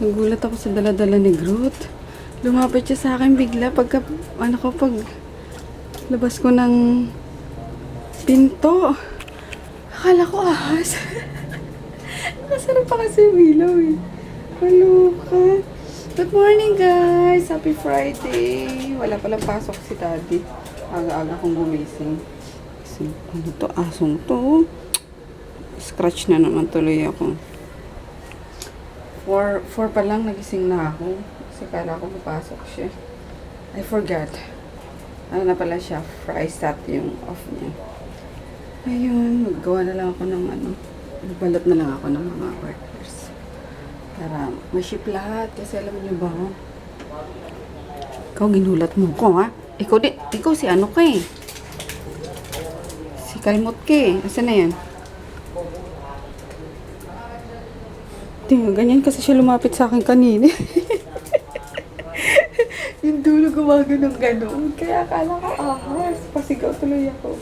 Nagulat ako sa dala-dala ni Groot. Lumapit siya sa akin bigla pag labas ko ng pinto. Akala ko ahas. Nakasarap pa kasi yung ilaw eh. Maluka. Good morning guys! Happy Friday! Wala palang pasok si Daddy. Aga-aga kong gumising. Kasi, ano to? Asong to. Scratch na naman tuloy ako. 4 pa lang nagising na ako. Kasi kala ko mapasok siya. I forgot. Ano na pala siya? Fry start yung off niya. Ayun, maggawa na lang ako ng balot na lang ako ng mga workers. Para ma-ship lahat. Kasi alam niyo ba, ikaw ginulat mo ko ha? Ikaw si ano ka eh? Si Kalmot ka eh. Asan na yan? Tingnan, ganyan kasi siya lumapit sa akin kanina. Yung dulo gumagano ng gano'n. Kaya akala ko ahas. Pasigaw tuloy ako.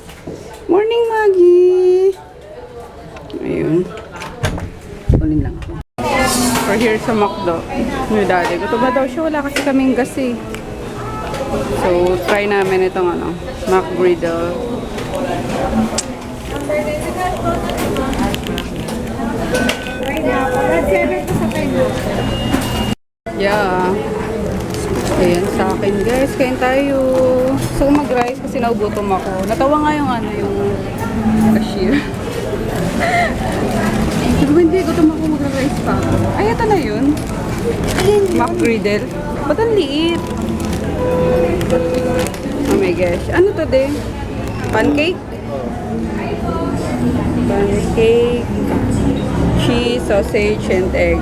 Morning, Maggie! Ayun. Kunin lang ako. We're here sa McDo. May Daddy. Gusto ba daw siya? Wala kasi kaming gas eh. So, try namin itong McGriddle. Yeah. Ayan sa akin guys. Kain tayo. So mag-rice kasi naugutom ako. Natawa nga yung yung cashier. Pero hindi, gutom ako, mag-rice pa ako. Ay, ito na yun. McGriddle. Ba't ang liit? Oh my gosh. Ano to de? Pancake? Pancake. Cheese, sausage, and egg.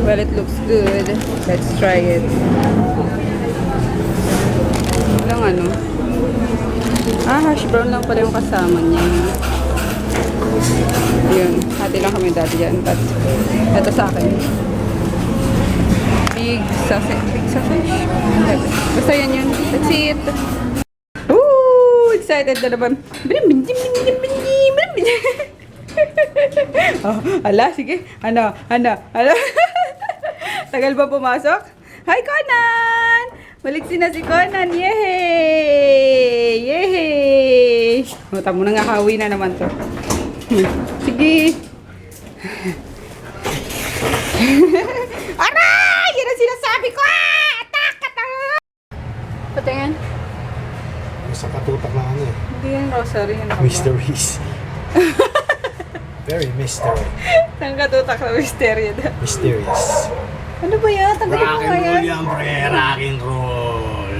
Well, it looks good. Let's try it. Walang hash brown lang pala yung kasama niya. Yun. Hati lang kami dati dyan. But, ito sa akin. Big sausage. Big sausage? Basta yan yun. That's it. Woo! Excited na naman. Oh, ala, sige. Ano? Tagal ba pumasok? Hi, Conan! Maliksi na si Conan. Yehey! Yehey! O, tamo na nga, hawi na naman to. Sige. Aray! Yan ang sinasabi ko! Atak! Patingin. Sa katutak na eh. Hindi yan rosary. Mysteries. Very mystery. Saan katutak na mystery? Mysterious. Ano ba yan? Tanggalin mo nga yan. Yan, pre. Rock and roll.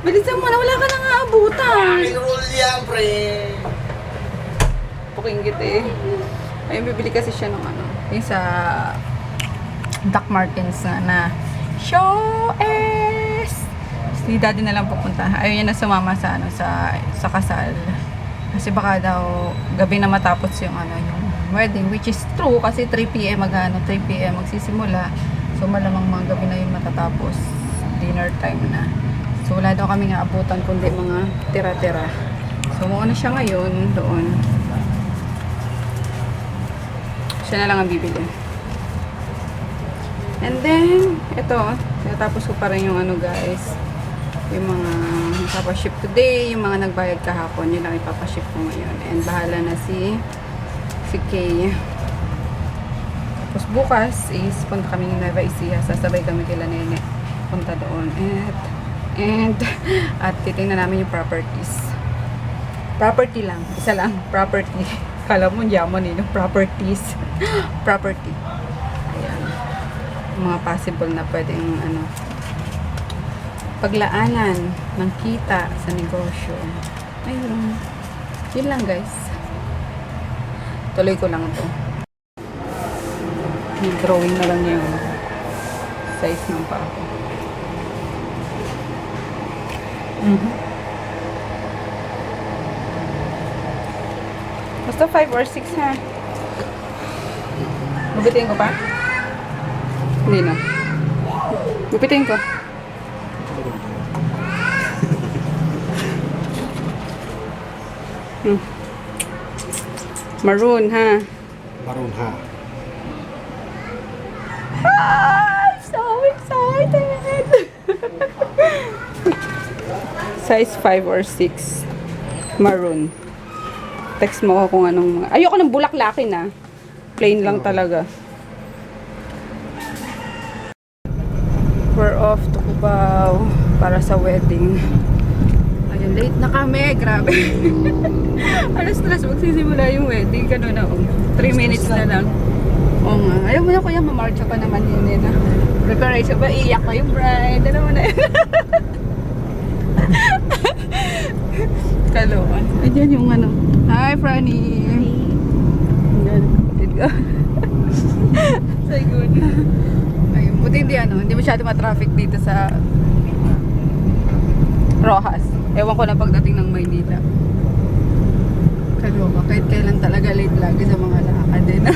Bilisan mo na. Wala ka nang aabutan. Rock and roll yan, pre. Pukinggit eh. Ayun, bibili kasi siya ng yung sa Doc Martens na show is. Si Daddy na lang pupunta. Ayun, yan na sumama sa sa kasal. Kasi baka daw gabi na matapos yung yung wedding, which is true kasi 3 PM 3 PM magsisimula. So malamang mga gabi na yun matatapos. Dinner time na. So wala daw kami nga abutan kundi mga tira-tira. So mauna siya ngayon doon. Siya na lang ang bibili. And then ito, natapos ko pa rin yung guys. Yung mga ipapaship today, yung mga nagbayad kahapon, yun lang ipapaship ko ngayon. And bahala na si Kay. Tapos bukas is punta kami ni Nueva Ecija. Sasabay kami kila Nene. Punta doon. At titingnan namin yung properties. Property lang. Isa lang. Property. Kala mo yaman yung properties. Property. Ayan. Yung mga possible na pwedeng paglaanan ng kita sa negosyo. Ayun. Yun lang guys. Tuloy ko lang to. Yung drawing na lang yung size ng paa ko. Basta 5 or 6 ha. Gupitin ko pa? Hindi na. Gupitin ko. Maroon, ha? Maroon, ha? I'm so excited! Size 5 or 6. Maroon. Text mo ako kung anong mga... Ayoko ng bulaklakin ah. Plain lang talaga. We're off to Cubao para sa wedding. Ayun, late na kami. Grabe. Alas 3 magsisimula yung wedding. Ganun na. 3 minutes na lang. Oo nga. Ayaw mo na kuya, mamarcha pa naman yun na. Preparation ba? Iyak pa yung bride. Alam mo na yun. Kaloan. Ayan yung ano. Hi, Franny. Ayan. Did go. Say good. Ayun. Buti hindi masyado matraffic dito sa Rojas. Ewan ko na pagdating ng Maynila. Kaloka. Kahit kailan talaga late lagi sa mga lakad din.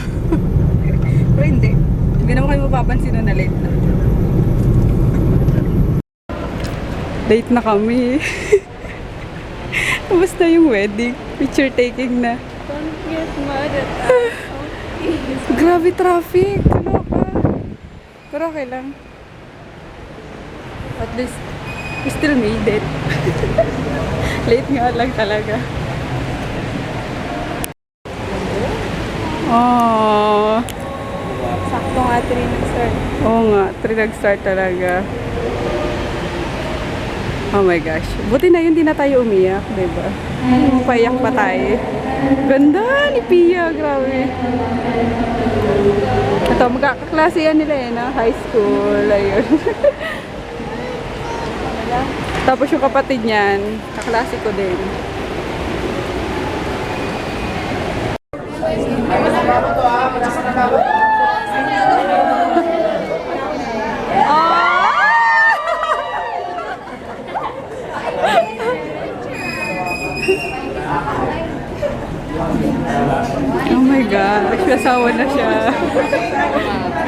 Pero hindi. Hindi naman kayo mapapansin na late na. Late na kami. Tapos na yung wedding. Picture taking na. Don't get mad at us. Grabe traffic. Kaloka. Pero okay lang. At least, we still made it. Late nga lang talaga. Oh. Sakto nga 3 nag-start. Oo nga, 3 nag-start talaga. Oh my gosh. Buti na yun, di na tayo umiyak, diba? Payak pa tayo. Ganda ni Pia, grabe. Ito, magkakaklase yan nila na high school, ayun. Tapos yung kapatid niyan, kaklase ko din. Oh my gosh, asawa na siya.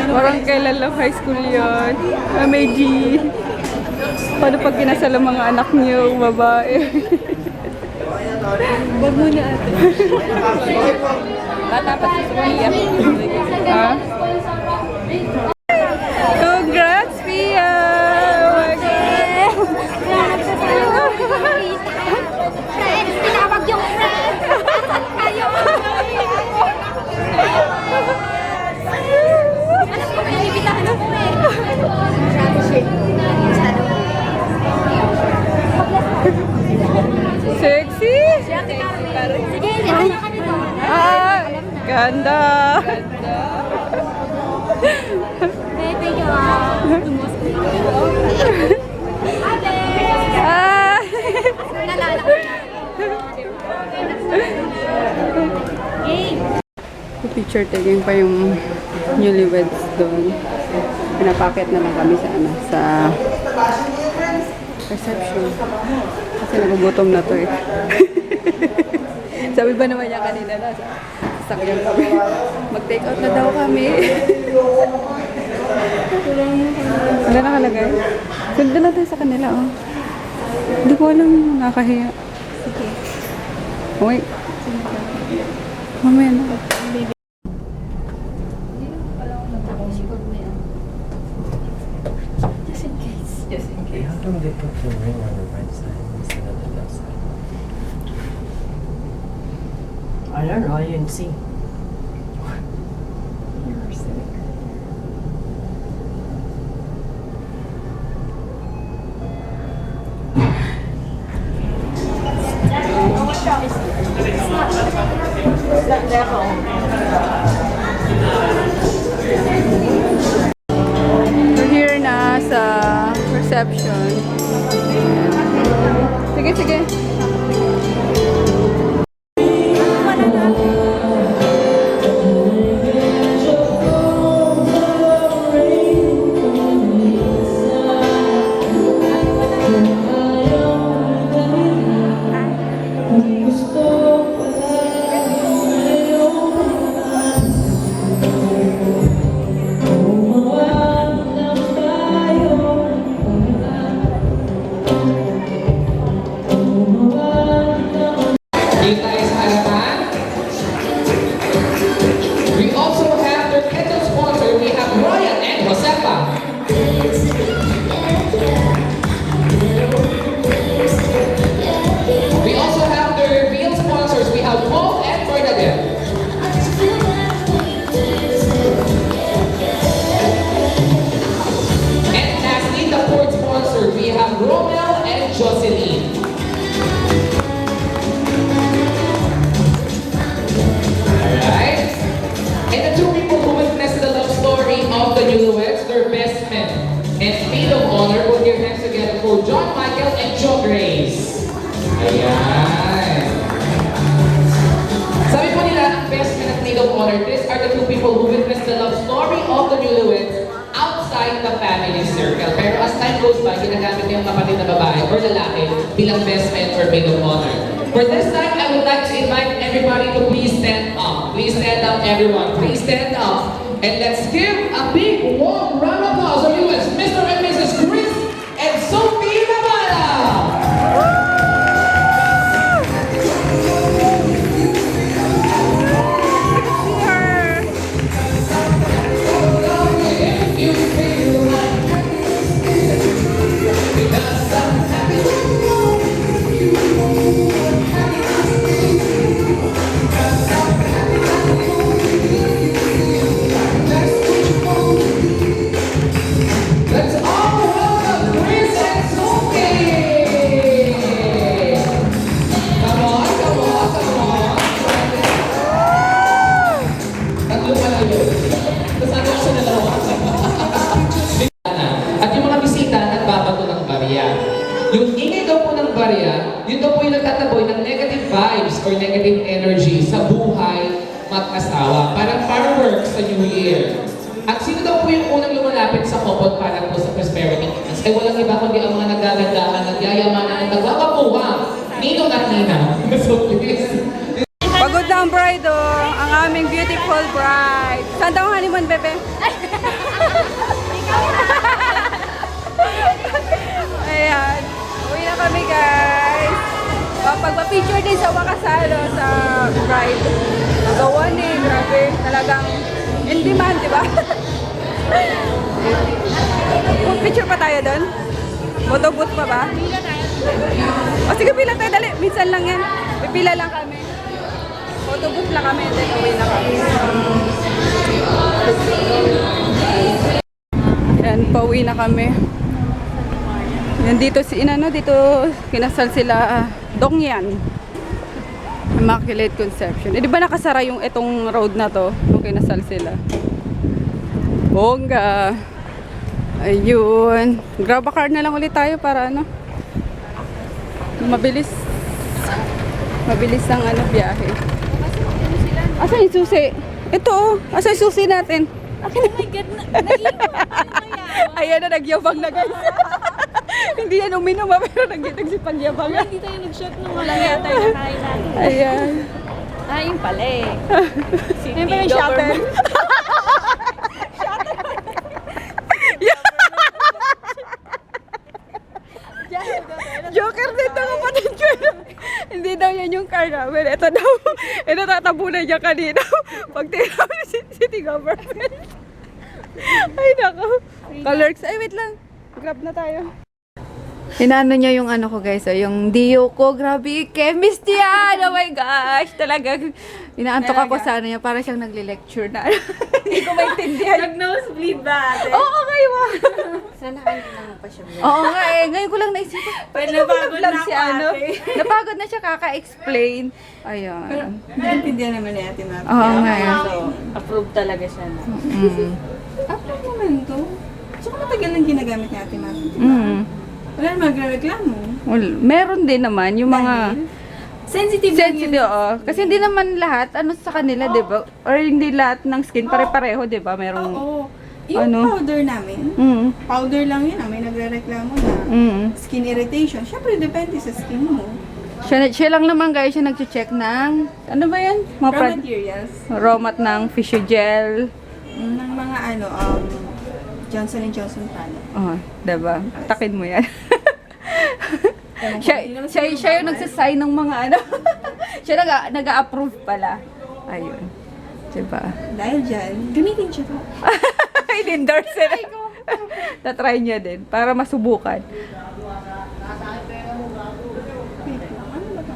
Parang kailan lang high school yun. May G. Paano pag kinasal ang mga anak niyo, babae? Wag mo na ate. Bata pa si Pia. Ha? Congrats, Pia! Oh my God! Tinawag yung friend! Kayo! Alam ko, binibitahan ako eh. Sexy! Sige, ano ka nito? Ah! Ganda! Thank you ah. Ate! Ah! Nalala ko na. Game! Picture taking pa yung newlyweds doon. Pinapakit na lang kami sa sa reception. Kasi nagugutom na to eh. Sabi ba naman niya kanina na sa sakyan kami. Mag-take out na daw kami. Wala nakalagay. Ganda lang tayo sa kanila oh. Hindi ko alam, nakahiya. Sige. Uy. Mamaya na. Just in case. Just in Hey, how come they put the ring on the right side instead of the left side? I don't know, I didn't see. You're sick. We're here na sa reception. Sige, sige. And the two people who witnessed the love story of the newlyweds, their best men and maid of honor, put your hands together for John Michael and Jo Grace. Ayan. Sabi po nila, ang best man at maid of honor, these are the two people who witnessed the love story of the newlyweds outside the family circle. Pero as time goes by, ginagamit niya yung kapatid na babae or lalaki bilang best man or maid of honor. For this time, I would like to invite everybody to please stand up. Please stand up, everyone. Please stand up. And let's give a big, warm round of applause for you as Mr. and Mrs. Chris and Sophie Navarra. Let's all welcome Chris and Sophie! Come on, come on, come on! Tatlo pa lang yun. Tapos ano siya na dalawa? At yung mga bisita nagbabato ng barya. Yung ingay daw po ng barya, yun daw po yung nagtataboy ng negative vibes or negative energy sa buhay mag-asawa. Parang fireworks sa New Year. At sino daw po yung unang lumalapit sa couple para po sa prosperity? Ay walang iba kundi ang mga nagagandahan, nagyayamanan, at nagwawapuwang ninong at nina. So please. Pagod na ang bride, oh. Ang aming beautiful bride. Saan daw ang honeymoon, bebe? Ayan. Uwi na kami, guys. Pagpa-picture din sa makasalo sa bride. Nagawa ni, grabe. Talagang in demand, di ba? Picture pa tayo doon? Photo booth pa ba? O sige, pila tayo, dali. Minsan lang yan. Pipila lang kami. Photo booth lang kami, then uwi na kami. Yan, pauwi na kami. Yan, dito si Inano, dito kinasal sila Dongyan. Immaculate Conception. Eh, di ba nakasara yung itong road na to nung kinasal sila? Bongga. Ayun. Grab a car na lang ulit tayo para ano. Mabilis. Mabilis ang ano biyahe. Asan yung susi? Ito oh. Asan yung susi natin? Oh my God, Ayan na, nagyabang na guys. Hindi yan uminom pero nagsipang-yabang. Hindi tayo nag-shot nung wala yata yung nakain natin. Ayan. Ah, yun pala eh. Ayun pa yung shuttle. Joker din daw kapatid ko. Hindi daw yan yung car namin. Ito daw. Ito tatabunan niya kanina. Pag tinawag si city government. Ay nako. Colors. Ay wait lang. Grab na tayo. Inaano niya yung ano ko guys, yung Dio ko, grabe, chemist yan! Oh my gosh, talagang inaantok ako sa ano niya, para siyang nagle-lecture na. Hindi ko maintindihan. Nag-nosebleed ba ate? Oo, kayo ah. Sana hindi naman pa siya mo. Oo nga eh, ngayon ko lang naisipan. Pwede napagod na si ako, ano. ate. Napagod na siya kaka-explain. Ayun. Naintindihan naman ni ate Mami. Oo nga eh. So, approved talaga siya na. Approved naman to. So, kung matagal nang ginagamit ni ate Mami, di ba? Mm. Wala naman magreklamo. Well, meron din naman yung mga Sensitive lang sensitive, oo. Kasi hindi naman lahat, ano sa kanila, di ba? Or hindi lahat ng skin pare-pareho, di ba? Merong, Oo. Yung Ano? powder namin, powder lang yun. May nagre-reklamo na skin irritation. Siyempre, depende sa skin mo. siya lang naman guys, siya nag-check ng, ano ba yan? Mga Raw materials. raw mat ng Physiogel. Ng mga Johnson & Johnson product. Oh, diba? Takin mo yan. siya yung nagsasign ng mga ano. Siya nag-a-approve pala. Ayun. Diba? Dahil dyan, gamitin siya to. In-endorse sila. Tatry niya din para masubukan.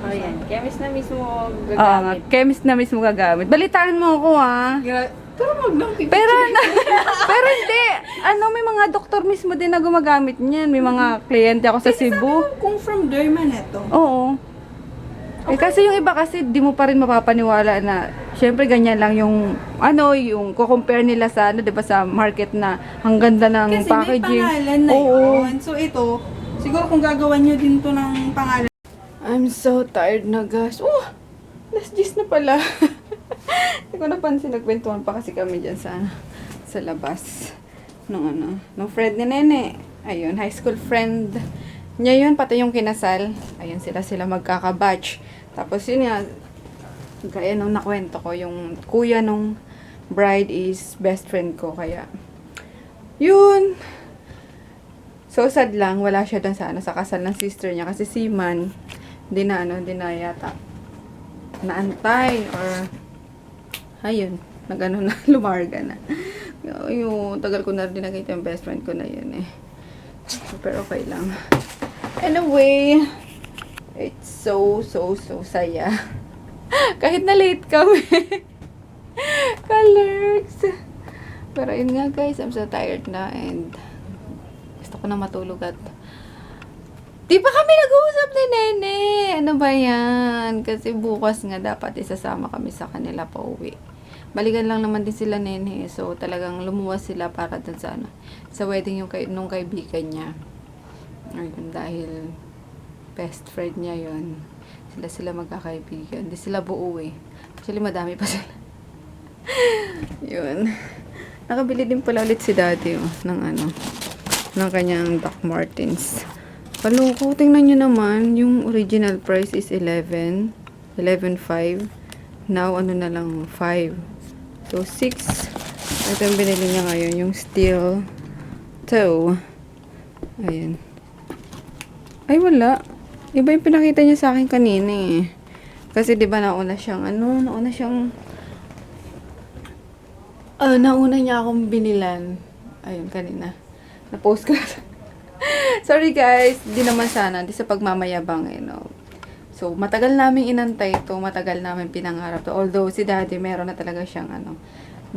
Oh yan, chemist na mismo Oo nga, gagamit. chemist na mismo gagamit. Balitaan mo ako ha. Pero wag lang pipicture. Pero hindi. Ano, may mga doktor mismo din na gumagamit niyan. May mga kliyente ako sa Cebu. Kung from derma na to, Oo. Eh, kasi yung iba kasi, di mo pa rin mapapaniwala na, syempre ganyan lang yung, yung kukompare nila sa, di ba, sa market na ang ganda ng Kasi packaging. may pangalan na Oo. yun. So ito, siguro kung gagawan nyo din to ng pangalan. I'm so tired na, guys. Oh, last 10 na pala. Hindi ko napansin, nagkwentuhan pa kasi kami dyan sa labas. Nung friend ni Nene. Ayun, high school friend niya yun, pati yung kinasal. Ayun, sila magkakabatch. Tapos yun nga, gaya nung nakwento ko, yung kuya nung bride is best friend ko. Kaya, yun. So, sad lang, wala siya dun sa kasal ng sister niya. Kasi si Man, di na yata naantay or ayun, na, lumarga na. Yung tagal ko na rin nakita yung best friend ko na yun eh. Pero okay lang. Anyway, it's so saya. Kahit na late kami. Colors. Pero yun nga guys, I'm so tired na and gusto ko na matulog at di pa kami nag-uusap ni Nene. Ano ba yan? Kasi bukas nga dapat isasama kami sa kanila pa uwi. Balikan lang naman din sila Nene. So talagang lumuwas sila para dun sa sa wedding nung kaibigan niya. Ayun, dahil best friend niya yun. Sila magkakaibigan. Hindi sila buo eh. Actually madami pa sila. Yun. Nakabili din pala ulit si Daddy ng kanyang Doc Martens. Paloko, tingnan nyo naman, yung original price is 11.5. Now, na lang, 5. So, 6. Ito yung binili niya ngayon, yung steel toe. Ayan. Ay, wala. Iba yung pinakita niya sa akin kanina eh. Kasi, di ba, nauna niya akong binilan. Ayun, kanina. Na-post ko. Sorry guys, di naman sana, di sa pagmamayabang So, matagal namin inantay to, matagal namin pinangarap to. Although, si Daddy, meron na talaga siyang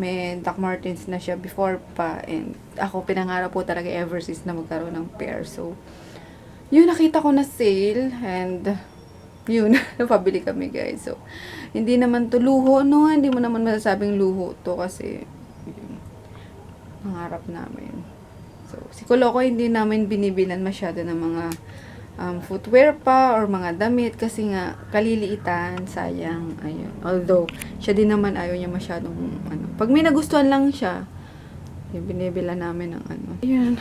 may Doc Martens na siya before pa. And ako, pinangarap po talaga ever since na magkaroon ng pair. So, yun, nakita ko na sale. And, yun, napabili kami guys. So, hindi naman to luho, no? Hindi mo naman masasabing luho to kasi, yun, pangarap namin. So, si Koloko hindi namin binibilan masyado ng mga footwear pa or mga damit kasi nga kaliliitan, sayang, ayun. Although, siya din naman ayaw niya masyadong pag may nagustuhan lang siya, yung binibilan namin ng Ayun.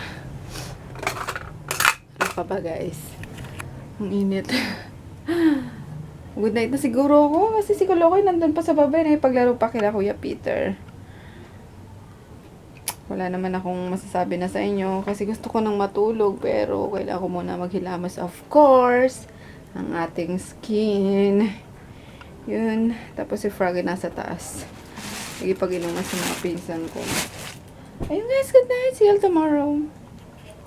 Ano pa ba guys? Ang init. Good night na siguro ako kasi si Koloko nandun pa sa baba na ipaglaro pa kila Kuya Peter. Wala naman akong masasabi na sa inyo kasi gusto ko nang matulog pero kailangan ko muna maghilamos of course ang ating skin. Yun. Tapos si Froggy nasa taas. Nagipag-inuman sa mga pinsan ko. Ayun guys, good night. See you tomorrow.